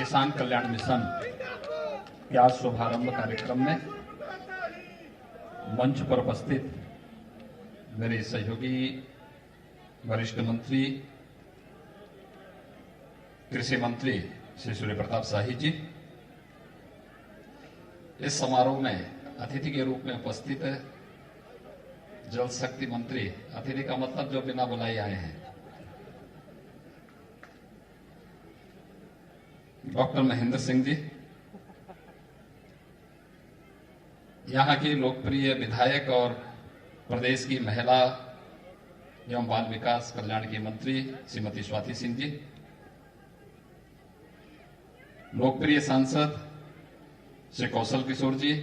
किसान कल्याण मिशन के आज शुभारंभ कार्यक्रम में मंच पर उपस्थित मेरे सहयोगी वरिष्ठ मंत्री कृषि मंत्री श्री सूर्य प्रताप शाही जी, इस समारोह में अतिथि के रूप में उपस्थित जल शक्ति मंत्री, अतिथि का मतलब जो बिना बुलाए आए हैं, डॉक्टर महेंद्र सिंह जी, यहां की लोकप्रिय विधायक और प्रदेश की महिला एवं बाल विकास कल्याण की मंत्री श्रीमती स्वाति सिंह जी, लोकप्रिय सांसद श्री कौशल किशोर जी,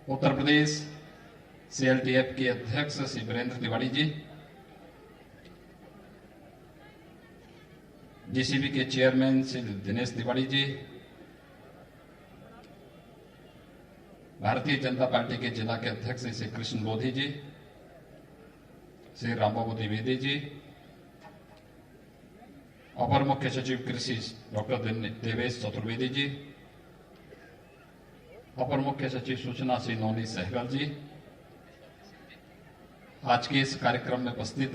उत्तर प्रदेश सीएलटीएफ के अध्यक्ष श्री वीरेंद्र तिवारी जी, जीसीबी के चेयरमैन श्री दिनेश तिवारी जी, भारतीय जनता पार्टी के जिला के अध्यक्ष श्री कृष्ण बोधी जी, श्री रामबाबू द्विवेदी जी, अपर मुख्य सचिव कृषि डॉक्टर देवेश चतुर्वेदी जी, अपर मुख्य सचिव सूचना श्री नवनीत सहगल जी, आज के इस कार्यक्रम में उपस्थित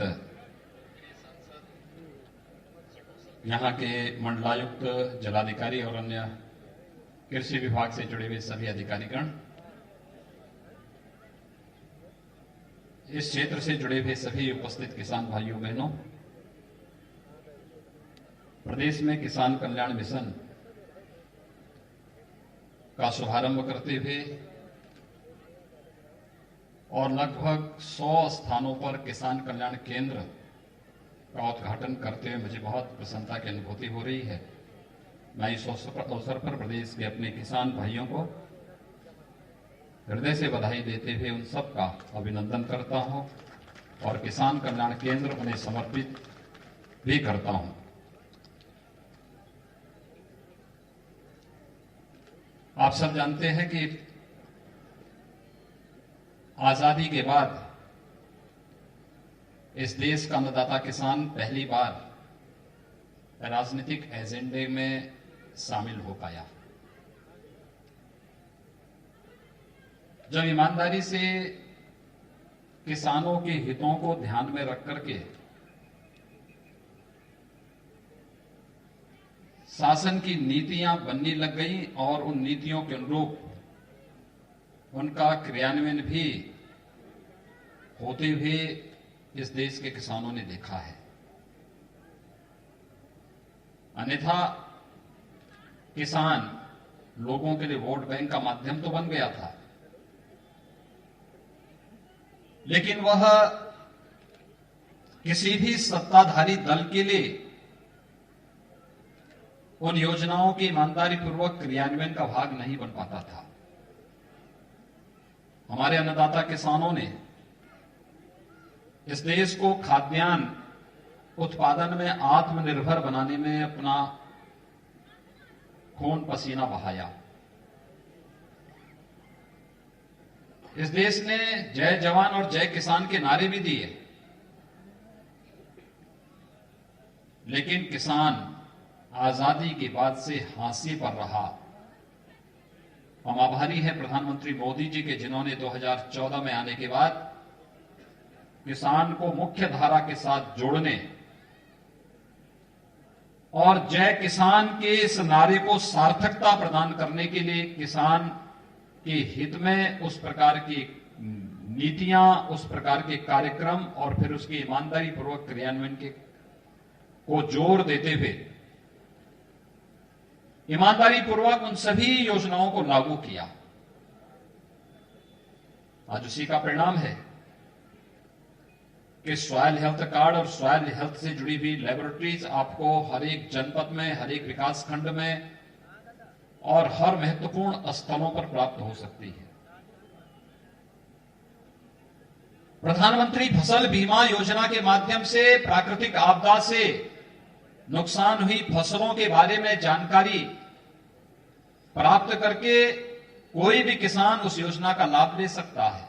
यहाँ के मंडलायुक्त, जिलाधिकारी और अन्य कृषि विभाग से जुड़े हुए सभी अधिकारीगण, इस क्षेत्र से जुड़े हुए सभी उपस्थित किसान भाइयों बहनों, प्रदेश में किसान कल्याण मिशन का शुभारंभ करते हुए और लगभग 100 स्थानों पर किसान कल्याण केंद्र का उद्घाटन करते हुए मुझे बहुत प्रसन्नता की अनुभूति हो रही है। मैं इस अवसर पर प्रदेश के अपने किसान भाइयों को हृदय से बधाई देते हुए उन सब का अभिनंदन करता हूं और किसान कल्याण केंद्र उन्हें समर्पित भी करता हूं। आप सब जानते हैं कि आजादी के बाद इस देश का अन्नदाता किसान पहली बार राजनीतिक एजेंडे में शामिल हो पाया। जब ईमानदारी से किसानों के हितों को ध्यान में रख करके शासन की नीतियां बनने लग गई और उन नीतियों के अनुरूप उनका क्रियान्वयन भी होते हुए इस देश के किसानों ने देखा है। अन्यथा किसान लोगों के लिए वोट बैंक का माध्यम तो बन गया था, लेकिन वह किसी भी सत्ताधारी दल के लिए उन योजनाओं के ईमानदारी पूर्वक क्रियान्वयन का भाग नहीं बन पाता था। हमारे अन्नदाता किसानों ने इस देश को खाद्यान्न उत्पादन में आत्मनिर्भर बनाने में अपना खून पसीना बहाया। इस देश ने जय जवान और जय किसान के नारे भी दिए, लेकिन किसान आजादी के बाद से हाशिए पर रहा। हम आभारी हैं प्रधानमंत्री मोदी जी के, जिन्होंने 2014 में आने के बाद किसान को मुख्य धारा के साथ जोड़ने और जय किसान के इस नारे को सार्थकता प्रदान करने के लिए किसान के हित में उस प्रकार की नीतियां, उस प्रकार के कार्यक्रम और फिर उसकी ईमानदारी पूर्वक क्रियान्वयन को जोर देते हुए ईमानदारी पूर्वक उन सभी योजनाओं को लागू किया। आज उसी का परिणाम है कि सॉइल हेल्थ कार्ड और सॉइल हेल्थ से जुड़ी हुई लेबोरेटरीज आपको हर एक जनपद में, हर एक विकास खंड में और हर महत्वपूर्ण स्थलों पर प्राप्त हो सकती है। प्रधानमंत्री फसल बीमा योजना के माध्यम से प्राकृतिक आपदा से नुकसान हुई फसलों के बारे में जानकारी प्राप्त करके कोई भी किसान उस योजना का लाभ ले सकता है।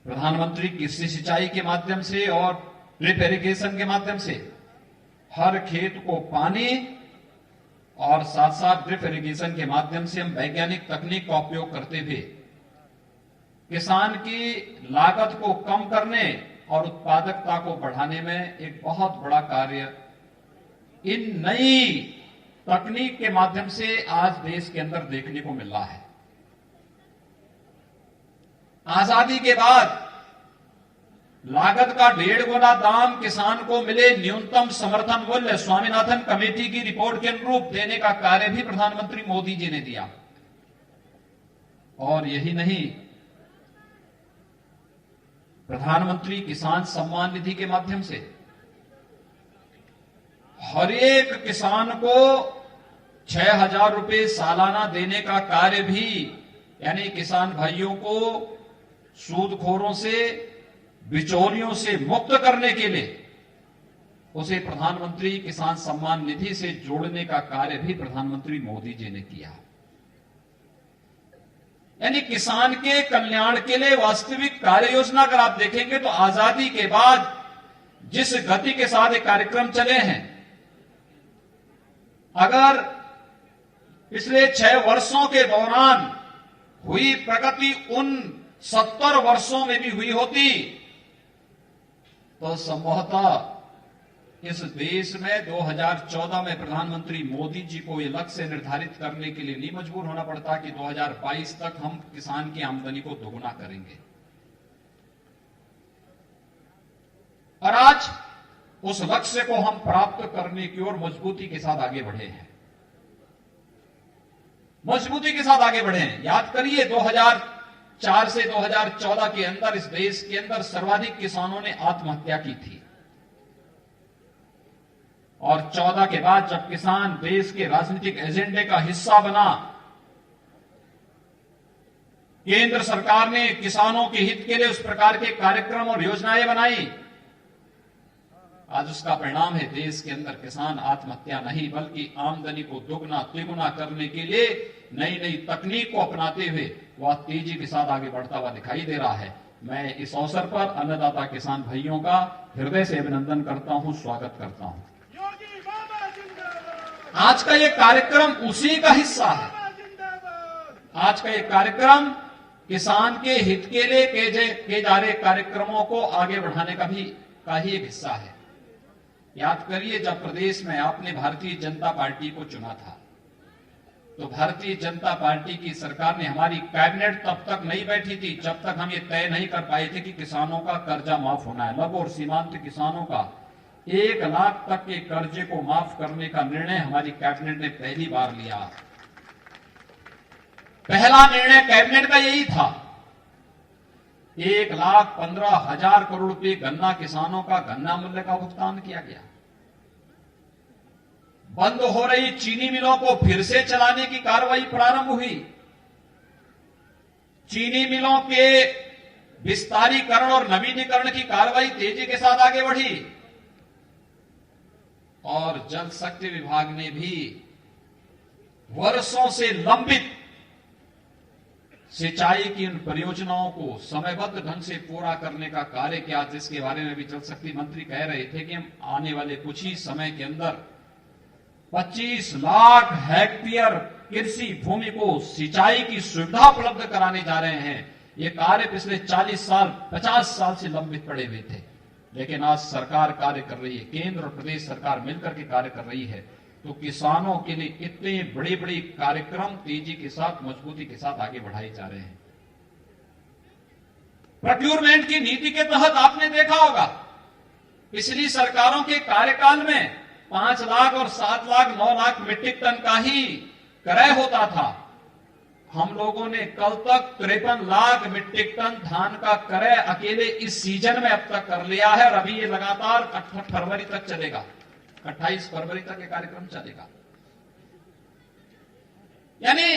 प्रधानमंत्री कृषि सिंचाई के माध्यम से और ड्रिप इरिगेशन के माध्यम से हर खेत को पानी और साथ साथ ड्रिप इरिगेशन के माध्यम से हम वैज्ञानिक तकनीक का उपयोग करते हुए किसान की लागत को कम करने और उत्पादकता को बढ़ाने में एक बहुत बड़ा कार्य इन नई तकनीक के माध्यम से आज देश के अंदर देखने को मिल रहा है। आजादी के बाद लागत का 1.5 गुना दाम किसान को मिले, न्यूनतम समर्थन मूल्य स्वामीनाथन कमेटी की रिपोर्ट के अनुरूप देने का कार्य भी प्रधानमंत्री मोदी जी ने दिया। और यही नहीं, प्रधानमंत्री किसान सम्मान निधि के माध्यम से हर एक किसान को 6,000 रुपए सालाना देने का कार्य भी, यानी किसान भाइयों को सूदखोरों से, बिचौलियों से मुक्त करने के लिए उसे प्रधानमंत्री किसान सम्मान निधि से जोड़ने का कार्य भी प्रधानमंत्री मोदी जी ने किया। यानी किसान के कल्याण के लिए वास्तविक कार्य योजना अगर आप देखेंगे तो आजादी के बाद जिस गति के साथ ये कार्यक्रम चले हैं, अगर पिछले 6 वर्षों के दौरान हुई प्रगति उन 70 वर्षों में भी हुई होती तो संभवतः इस देश में 2014 में प्रधानमंत्री मोदी जी को यह लक्ष्य निर्धारित करने के लिए नहीं मजबूर होना पड़ता कि 2022 तक हम किसान की आमदनी को दोगुना करेंगे। और आज उस लक्ष्य को हम प्राप्त करने की ओर मजबूती के साथ आगे बढ़े हैं, मजबूती के साथ आगे बढ़े हैं। याद करिए 2004 से 2014 के अंदर इस देश के अंदर सर्वाधिक किसानों ने आत्महत्या की थी, और 14 के बाद जब किसान देश के राजनीतिक एजेंडे का हिस्सा बना, केंद्र सरकार ने किसानों के हित के लिए उस प्रकार के कार्यक्रम और योजनाएं बनाई। आज उसका परिणाम है देश के अंदर किसान आत्महत्या नहीं बल्कि आमदनी को दोगुना तिगुना करने के लिए नई नई तकनीक को अपनाते हुए वह तेजी के साथ आगे बढ़ता हुआ दिखाई दे रहा है। मैं इस अवसर पर अन्नदाता किसान भाइयों का हृदय से अभिनंदन करता हूं, स्वागत करता हूं। आज का ये कार्यक्रम उसी का हिस्सा है। आज का ये कार्यक्रम किसान के हित के लिए किए जा रहे कार्यक्रमों को आगे बढ़ाने का ही एक हिस्सा है। याद करिए जब प्रदेश में आपने भारतीय जनता पार्टी को चुना था तो भारतीय जनता पार्टी की सरकार ने, हमारी कैबिनेट तब तक नहीं बैठी थी जब तक हम ये तय नहीं कर पाए थे कि किसानों का कर्जा माफ होना है। लघु और सीमांत किसानों का 1 लाख तक के कर्जे को माफ करने का निर्णय हमारी कैबिनेट ने पहली बार लिया। पहला निर्णय कैबिनेट का यही था। 1,15,000 करोड़ रुपए गन्ना किसानों का गन्ना मूल्य का भुगतान किया गया। बंद हो रही चीनी मिलों को फिर से चलाने की कार्रवाई प्रारंभ हुई। चीनी मिलों के विस्तारीकरण और नवीनीकरण की कार्रवाई तेजी के साथ आगे बढ़ी। और जल शक्ति विभाग ने भी वर्षों से लंबित सिंचाई की उन परियोजनाओं को समयबद्ध ढंग से पूरा करने का कार्य किया, जिसके बारे में भी जल शक्ति मंत्री कह रहे थे कि हम आने वाले कुछ ही समय के अंदर 25 लाख हेक्टेयर कृषि भूमि को सिंचाई की सुविधा उपलब्ध कराने जा रहे हैं। ये कार्य पिछले 40 साल 50 साल से लंबित पड़े हुए थे, लेकिन आज सरकार कार्य कर रही है, केंद्र और प्रदेश सरकार मिलकर के कार्य कर रही है। तो किसानों के लिए इतने बड़े बड़े कार्यक्रम तेजी के साथ मजबूती के साथ आगे बढ़ाए जा रहे हैं। प्रोक्योरमेंट की नीति के तहत आपने देखा होगा पिछली सरकारों के कार्यकाल में 5 लाख और 7 लाख 9 लाख मीट्रिक टन का ही क्रय होता था। हम लोगों ने कल तक 53 लाख मीट्रिक टन धान का क्रय अकेले इस सीजन में अब तक कर लिया है, और अभी ये लगातार 28 फरवरी तक चलेगा, 28 फरवरी तक ये कार्यक्रम चलेगा। यानी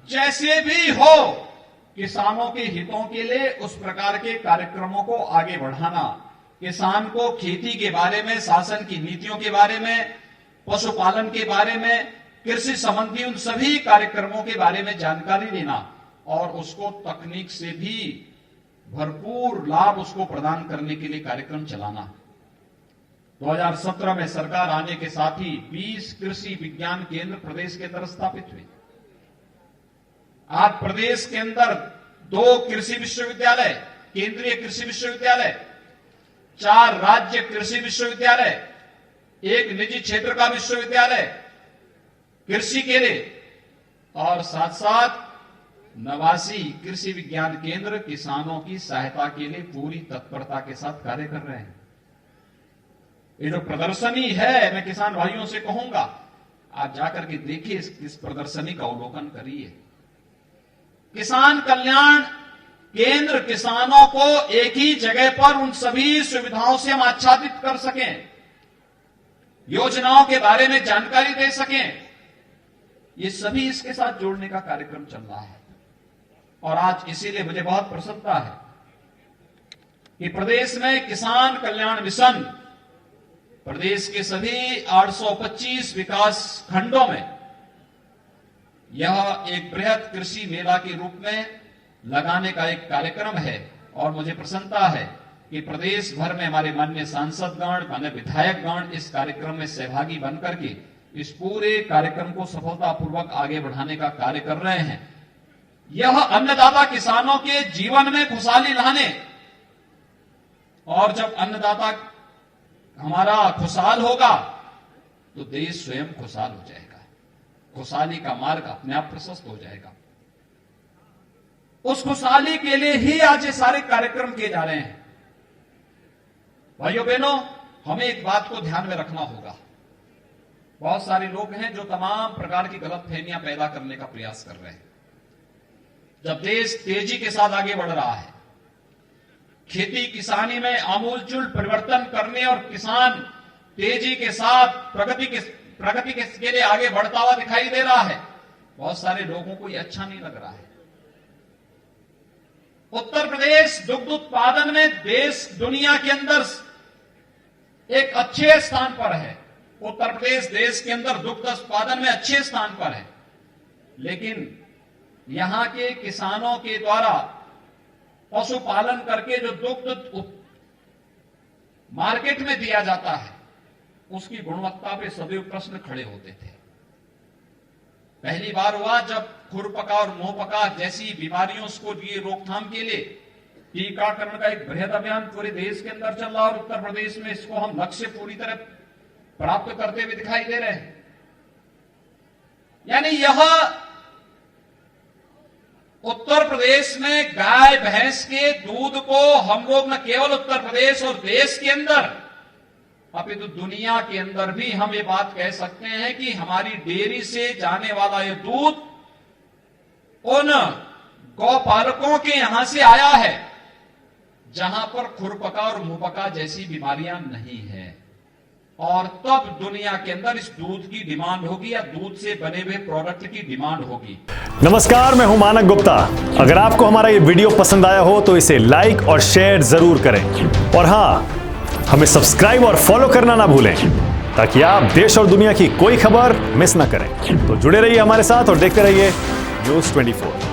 जैसे भी हो किसानों के हितों के लिए उस प्रकार के कार्यक्रमों को आगे बढ़ाना, किसान को खेती के बारे में, शासन की नीतियों के बारे में, पशुपालन के बारे में, कृषि संबंधी उन सभी कार्यक्रमों के बारे में जानकारी देना और उसको तकनीक से भी भरपूर लाभ उसको प्रदान करने के लिए कार्यक्रम चलाना। 2017 में सरकार आने के साथ ही 20 कृषि विज्ञान केंद्र प्रदेश के अंदर स्थापित हुए। आज प्रदेश के अंदर 2 कृषि विश्वविद्यालय, केंद्रीय कृषि विश्वविद्यालय, 4 राज्य कृषि विश्वविद्यालय, 1 निजी क्षेत्र का विश्वविद्यालय कृषि के लिए, और साथ साथ 89 कृषि विज्ञान केंद्र किसानों की सहायता के लिए पूरी तत्परता के साथ कार्य कर रहे हैं। ये जो प्रदर्शनी है, मैं किसान भाइयों से कहूंगा, आप जाकर के देखिए, इस प्रदर्शनी का अवलोकन करिए। किसान कल्याण केंद्र किसानों को एक ही जगह पर उन सभी सुविधाओं से हम आच्छादित कर सकें, योजनाओं के बारे में जानकारी दे सकें, ये सभी इसके साथ जोड़ने का कार्यक्रम चल रहा है। और आज इसीलिए मुझे बहुत प्रसन्नता है कि प्रदेश में किसान कल्याण मिशन प्रदेश के सभी 825 विकास खंडों में यह एक बृहद कृषि मेला के रूप में लगाने का एक कार्यक्रम है। और मुझे प्रसन्नता है कि प्रदेश भर में हमारे माननीय सांसदगण, माननीय विधायकगण इस कार्यक्रम में सहभागी बनकर के इस पूरे कार्यक्रम को सफलतापूर्वक आगे बढ़ाने का कार्य कर रहे हैं। यह अन्नदाता किसानों के जीवन में खुशहाली लाने, और जब अन्नदाता हमारा खुशहाल होगा तो देश स्वयं खुशहाल हो जाएगा, खुशहाली का मार्ग अपने आप प्रशस्त हो जाएगा। उस खुशहाली के लिए ही आज ये सारे कार्यक्रम किए जा रहे हैं। भाइयों बहनों, हमें एक बात को ध्यान में रखना होगा। बहुत सारे लोग हैं जो तमाम प्रकार की गलतफहमियां पैदा करने का प्रयास कर रहे हैं। जब देश तेजी के साथ आगे बढ़ रहा है, खेती किसानी में आमूलचूल परिवर्तन करने और किसान तेजी के साथ प्रगति के लिए आगे बढ़ता हुआ दिखाई दे रहा है, बहुत सारे लोगों को यह अच्छा नहीं लग रहा है। उत्तर प्रदेश दुग्ध उत्पादन में देश दुनिया के अंदर एक अच्छे स्थान पर है। उत्तर प्रदेश देश के अंदर दुग्ध उत्पादन में अच्छे स्थान पर है, लेकिन यहां के किसानों के द्वारा पशुपालन करके जो दुग्ध मार्केट में दिया जाता है, उसकी गुणवत्ता पे सदैव प्रश्न खड़े होते थे। पहली बार हुआ जब खुरपका और मुंहपका जैसी बीमारियों को लिए रोकथाम के लिए टीकाकरण का एक बृहद अभियान पूरे देश के अंदर चल रहा, और उत्तर प्रदेश में इसको हम लक्ष्य पूरी तरह प्राप्त करते हुए दिखाई दे रहे हैं। यानी यह उत्तर प्रदेश में गाय भैंस के दूध को हम लोग न केवल उत्तर प्रदेश और देश के अंदर, अपितु दुनिया के अंदर भी हम ये बात कह सकते हैं कि हमारी डेयरी से जाने वाला ये दूध उन गौपालकों के यहां से आया है जहां पर खुरपका और मुंहपका जैसी बीमारियां नहीं है। और तब दुनिया के अंदर इस दूध की डिमांड होगी या दूध से बने हुए प्रोडक्ट की डिमांड होगी। नमस्कार, मैं हूं मानक गुप्ता। अगर आपको हमारा ये वीडियो पसंद आया हो तो इसे लाइक और शेयर जरूर करें, और हां, हमें सब्सक्राइब और फॉलो करना ना भूलें ताकि आप देश और दुनिया की कोई खबर मिस ना करें। तो जुड़े रहिए हमारे साथ और देखते रहिए न्यूज़ 24।